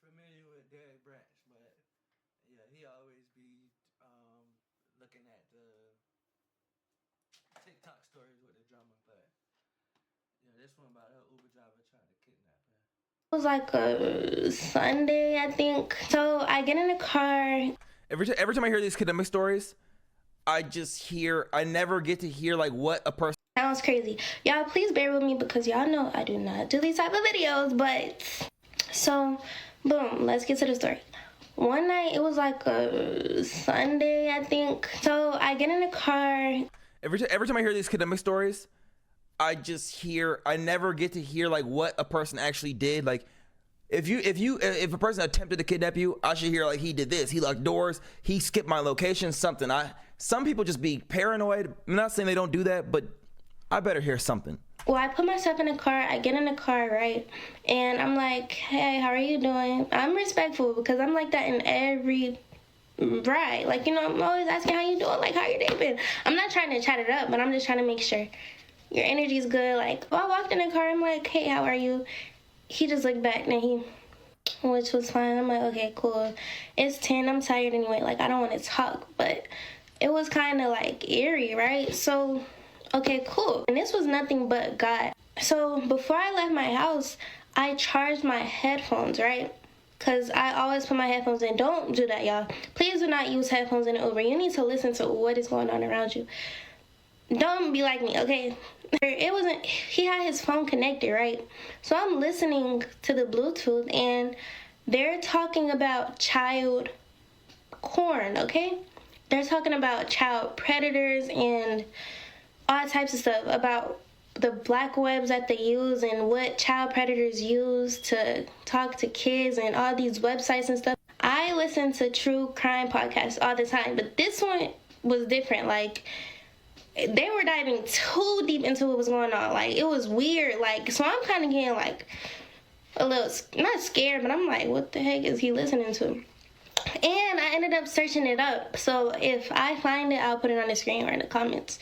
familiar with Derek Branch, but yeah, he always be looking at the TikTok stories with the drama. But yeah, this one about her Uber driver trying to kidnap her. It was like a Sunday, I think. So I get in the car. Every time I hear these kidnapping stories, I never get to hear like what a person. Sounds crazy. Y'all, please bear with me because y'all know I do not do these type of videos. But so, boom, let's get to the story. One night, it was like a Sunday, I think. So I get in the car. Every time I hear these kidnapping stories, I never get to hear like what a person actually did. Like if a person attempted to kidnap you, I should hear like he did this, he locked doors, he skipped my location, something. Some people just be paranoid. I'm not saying they don't do that, but I better hear something. Well, I put myself in the car. I get in the car, right? And I'm like, hey, how are you doing? I'm respectful because I'm like that in every ride. Like, you know, I'm always asking how you doing, like, how your day been? I'm not trying to chat it up, but I'm just trying to make sure your energy's good. Like, I walked in the car. I'm like, hey, how are you? He just looked back and which was fine. I'm like, okay, cool. It's 10. I'm tired anyway. Like, I don't want to talk, but it was kind of like eerie, right? So, okay, cool. And this was nothing but God. So before I left my house, I charged my headphones, right? Because I always put my headphones in. Don't do that, y'all. Please do not use headphones in the Uber. You need to listen to what is going on around you. Don't be like me, okay? He had his phone connected, right? So I'm listening to the Bluetooth and they're talking about child porn, okay? They're talking about child predators and all types of stuff about the black webs that they use and what child predators use to talk to kids and all these websites and stuff. I listen to true crime podcasts all the time, but this one was different. Like, they were diving too deep into what was going on. Like, it was weird. Like, so I'm kind of getting like a little, not scared, but I'm like, what the heck is he listening to? And I ended up searching it up. So if I find it, I'll put it on the screen or in the comments.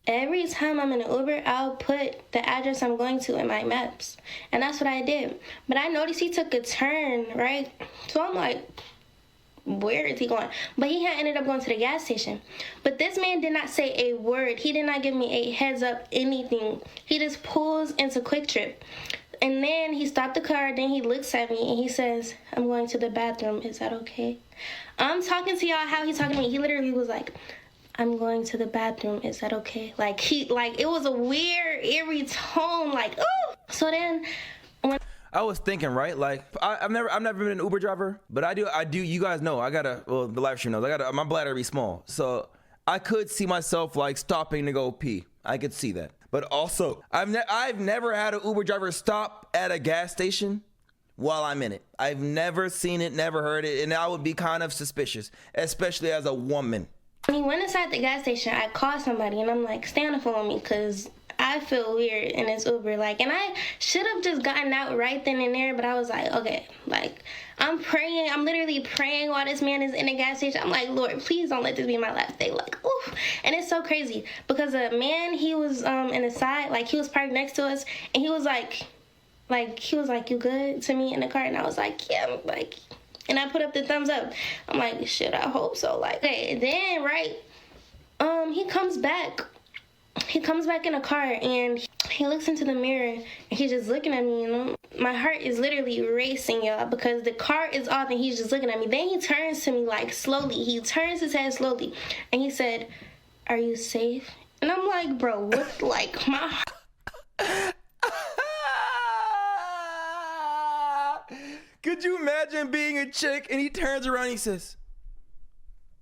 Every time I'm in an Uber, I'll put the address I'm going to in my maps. And that's what I did. But I noticed he took a turn, right? So I'm like, where is he going? But he had ended up going to the gas station. But this man did not say a word. He did not give me a heads up, anything. He just pulls into Quick Trip. And then he stopped the car, then he looks at me and he says, I'm going to the bathroom. Is that okay? I'm talking to y'all how he's talking to me. He literally was like, I'm going to the bathroom. Is that okay? Like, it was a weird, eerie tone. Like, ooh. So then I was thinking, right? Like, I've never been an Uber driver, but I do. You guys know, the live stream knows, my bladder be small. So I could see myself like stopping to go pee. I could see that. But also, I've never had an Uber driver stop at a gas station while I'm in it. I've never seen it, never heard it, and I would be kind of suspicious, especially as a woman. When he went inside the gas station, I called somebody, and I'm like, stay on the phone with me, because I feel weird in this Uber. Like, and I should have just gotten out right then and there, but I was like, okay, like, I'm praying. I'm literally praying while this man is in the gas station. I'm like, Lord, please don't let this be my last day. Like, ooh. And it's so crazy because a man, he was in the side, like, he was parked next to us, and he was like, you good to me in the car? And I was like, yeah, like, and I put up the thumbs up. I'm like, shit, I hope so. Like, okay, then, right, he comes back in a car and he looks into the mirror and he's just looking at me, you know. My heart is literally racing, y'all, because the car is off and he's just looking at me. Then he turns to me like slowly. He turns his head slowly and he said, are you safe? And I'm like, bro, what? Like, my Could you imagine being a chick and he turns around and he says,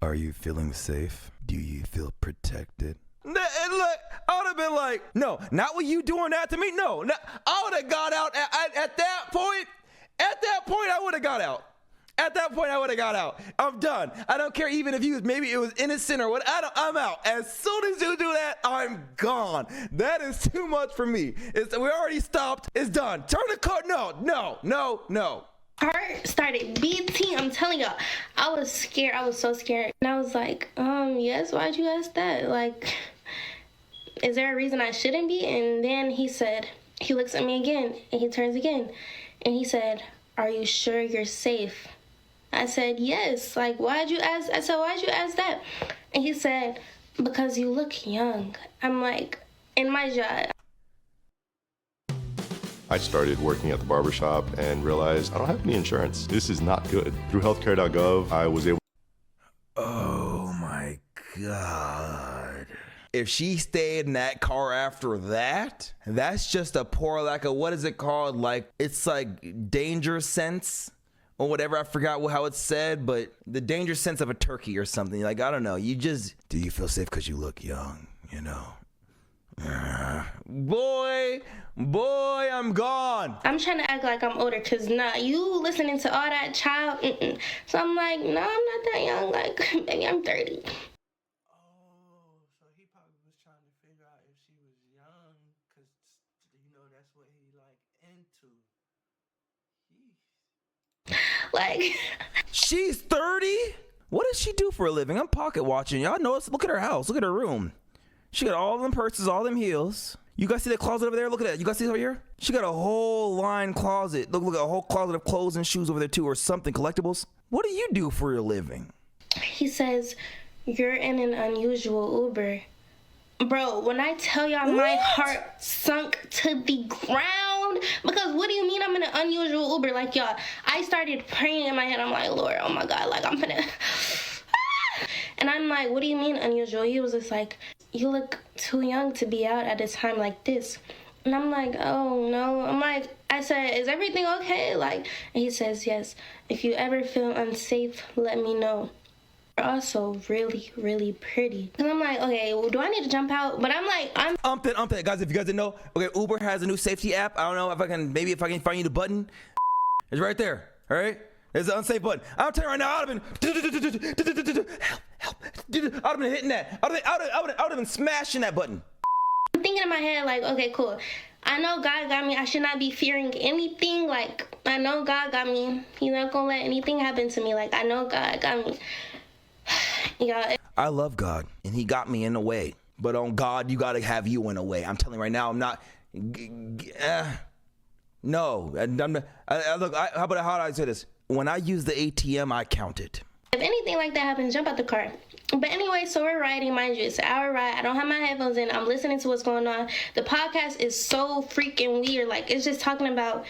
are you feeling safe? Do you feel protected? And look, I would have been like, no, not with you doing that to me. No, I would have got out at that point. At that point, I would have got out. At that point, I would have got out. I'm done. I don't care even if maybe it was innocent or what. I'm out. As soon as you do that, I'm gone. That is too much for me. We already stopped. It's done. Turn the car. No. heart started beating. I'm telling y'all, I was scared. I was so scared. And I was like, yes, why'd you ask that? Like, is there a reason I shouldn't be? And then he said, he looks at me again and he turns again and he said, "Are you sure you're safe?" I said, "Yes." Like, why'd you ask? I said, "Why'd you ask that?" And he said, "Because you look young." I'm like, in my job. I started working at the barbershop and realized I don't have any insurance. This is not good. Through healthcare.gov, I was able. Oh my God. If she stayed in that car after that, that's just a poor, like a, what is it called? Like, it's like danger sense or whatever. I forgot how it's said, but the danger sense of a turkey or something. Like, I don't know. You just, do you feel safe because you look young, you know? Boy, I'm gone. I'm trying to act like I'm older, because nah, you listening to all that child. So I'm like, no, I'm not that young. Like, maybe I'm 30. Oh, so he probably was trying to figure out if she was young, because, you know, that's what he, like, into. Like, She's 30? What does she do for a living? I'm pocket watching. Y'all know us. Look at her house. Look at her room. She got all them purses, all them heels. You guys see that closet over there? Look at that. You guys see it over here? She got a whole line closet. Look at a whole closet of clothes and shoes over there too, or something, collectibles. What do you do for a living? he says, "You're in an unusual Uber." Bro, when I tell y'all, my heart sunk to the ground. Because what do you mean I'm in an unusual Uber? Like, y'all, I started praying in my head. I'm like, Lord, oh my God, like, I'm finna... And I'm like, what do you mean unusual? He was just like, "You look too young to be out at a time like this." And I'm like, oh no. I said, "Is everything okay?" Like, and he says, "Yes. If you ever feel unsafe, let me know. You're also really, really pretty." And I'm like, okay, well, do I need to jump out? But I'm like, Ump it. Guys, if you guys didn't know, okay, Uber has a new safety app. I don't know if I can find you the button. It's right there, all right? There's an unsafe button. I'm telling you right now, I would have been, help. I would have been hitting that. I would have been smashing that button. I'm thinking in my head, like, okay, cool. I know God got me. I should not be fearing anything. Like, I know God got me. He's not gonna let anything happen to me. Like, I know God got me. Yeah. I love God, and he got me in a way. But on God, you got to have you in a way. I'm telling you right now, I'm not... No. How do I say this? When I use the ATM, I count it. If anything like that happens, jump out the car. But anyway, so we're riding, mind you, it's an hour ride. I don't have my headphones in. I'm listening to what's going on. The podcast is so freaking weird. Like, it's just talking about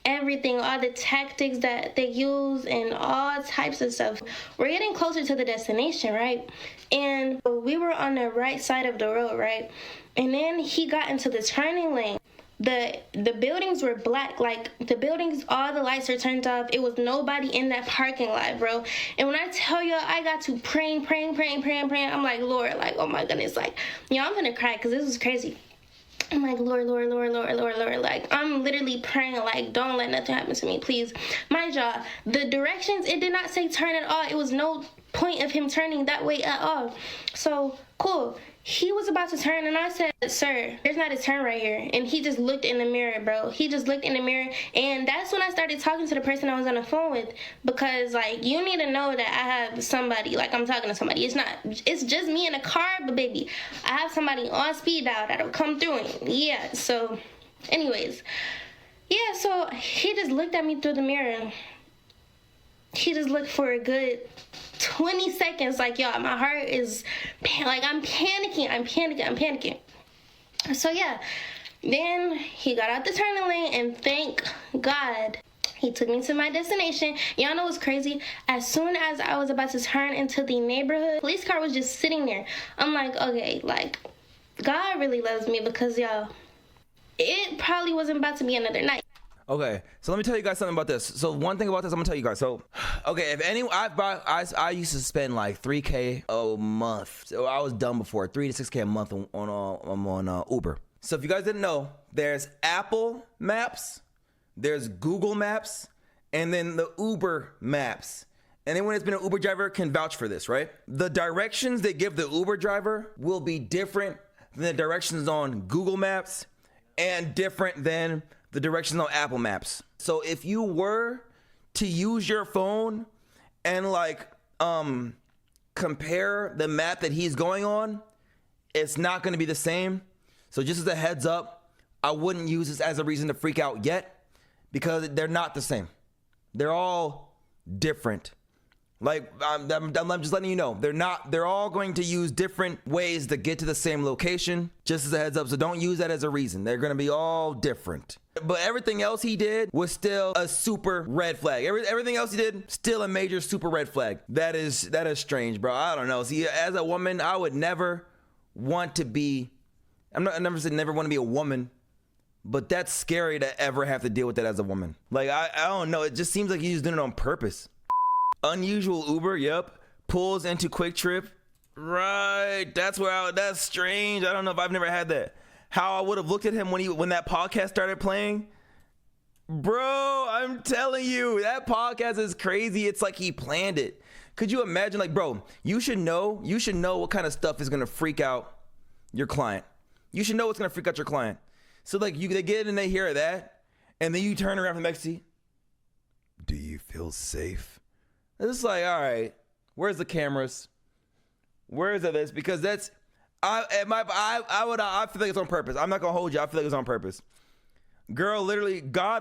everything, all the tactics that they use and all types of stuff. We're getting closer to the destination, right? And we were on the right side of the road, right? And then he got into the turning lane. The buildings were black, like the buildings, all the lights are turned off. It was nobody in that parking lot, bro. And when I tell y'all, I got to praying. I'm like, Lord, like, oh my goodness, like, I'm gonna cry because this was crazy. I'm like, Lord, like, I'm literally praying, like, don't let nothing happen to me, please. Mind y'all, the directions, it did not say turn at all. It was no point of him turning that way at all. So, cool. He was about to turn, and I said, "Sir, there's not a turn right here." And he just looked in the mirror, bro. He just looked in the mirror, and that's when I started talking to the person I was on the phone with, because, like, you need to know that I have somebody, like, I'm talking to somebody. It's just me in a car, but, baby, I have somebody on speed dial that'll come through, and, yeah, so, anyways. Yeah, so he just looked at me through the mirror. He just looked for a good 20 seconds, like, y'all, my heart is, like, I'm panicking. So, yeah, then he got out the turning lane, and thank God he took me to my destination. Y'all know what's crazy? As soon as I was about to turn into the neighborhood, police car was just sitting there. I'm like, okay, like, God really loves me, because, y'all, it probably wasn't about to be another night. Okay, so let me tell you guys something about this. So one thing about this, I'm gonna tell you guys. So, okay, if anyone, I used to spend like $3K a month. So I was done before, $3 to $6K a month on Uber. So if you guys didn't know, there's Apple Maps, there's Google Maps, and then the Uber Maps. Anyone that's been an Uber driver can vouch for this, right? The directions they give the Uber driver will be different than the directions on Google Maps and different than the directions on Apple Maps. So if you were to use your phone and like compare the map that he's going on, it's not gonna be the same. So just as a heads up, I wouldn't use this as a reason to freak out yet, because they're not the same. They're all different. Like, I'm just letting you know, they're all going to use different ways to get to the same location, just as a heads up. So don't use that as a reason. They're going to be all different. But everything else he did was still a super red flag. Everything else he did, still a major super red flag. That is strange, bro. I don't know. See, as a woman, I would never want to be, I never said never want to be a woman, but that's scary to ever have to deal with that as a woman. Like, I don't know. It just seems like he's doing it on purpose. Unusual Uber, yep. Pulls into Quick Trip. Right. That's strange. I don't know if I've never had that. How I would have looked at him when that podcast started playing. Bro, I'm telling you, that podcast is crazy. It's like he planned it. Could you imagine, like, bro, you should know what kind of stuff is gonna freak out your client. You should know what's gonna freak out your client. So like they get in and they hear that, and then you turn around from the next seat. Do you feel safe? It's like, all right, where's the cameras? Where's this? Because that's, I feel like it's on purpose. I'm not gonna hold you. I feel like it's on purpose. God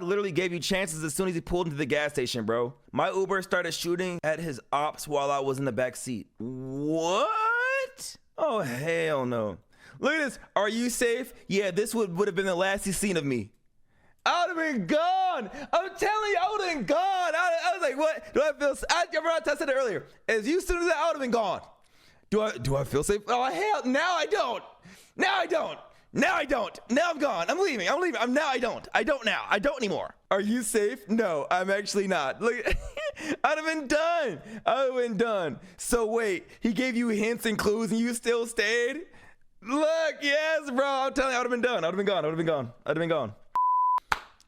literally gave you chances as soon as he pulled into the gas station, bro. My Uber started shooting at his ops while I was in the back seat. What? Oh, hell no. Look at this. Are you safe? Yeah, this would have been the last he's seen of me. I would have been gone. I'm telling you, I would have been gone. I was like, what? Do I feel safe? I said it earlier. As soon as I would have been gone. Do I feel safe? Oh, hell, now I don't. Now I'm gone. I'm leaving. Now I don't. I don't now. I don't anymore. Are you safe? No, I'm actually not. Look, I'd have been done. So wait, he gave you hints and clues and you still stayed? Look, yes, bro. I'm telling you, I would have been done. I would have been gone.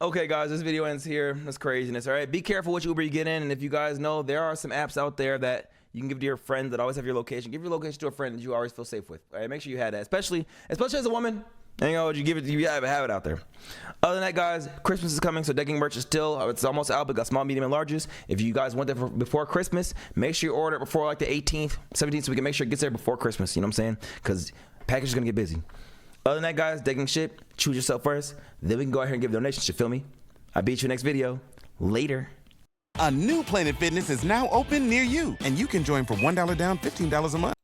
Okay, guys, this video ends here. That's craziness, all right? Be careful which Uber you get in, and if you guys know, there are some apps out there that you can give to your friends that always have your location. Give your location to a friend that you always feel safe with, all right? Make sure you have that, especially as a woman. And you have it out there. Other than that, guys, Christmas is coming, so decking merch is still, it's almost out, but got small, medium, and larges. If you guys want that before Christmas, make sure you order it before like the 18th, 17th, so we can make sure it gets there before Christmas, you know what I'm saying? Because package is going to get busy. Other than that, guys, decking shit, choose yourself first. Then we can go out here and give donations, you feel me? I'll beat you next video. Later. A new Planet Fitness is now open near you, and you can join for $1 down, $15 a month.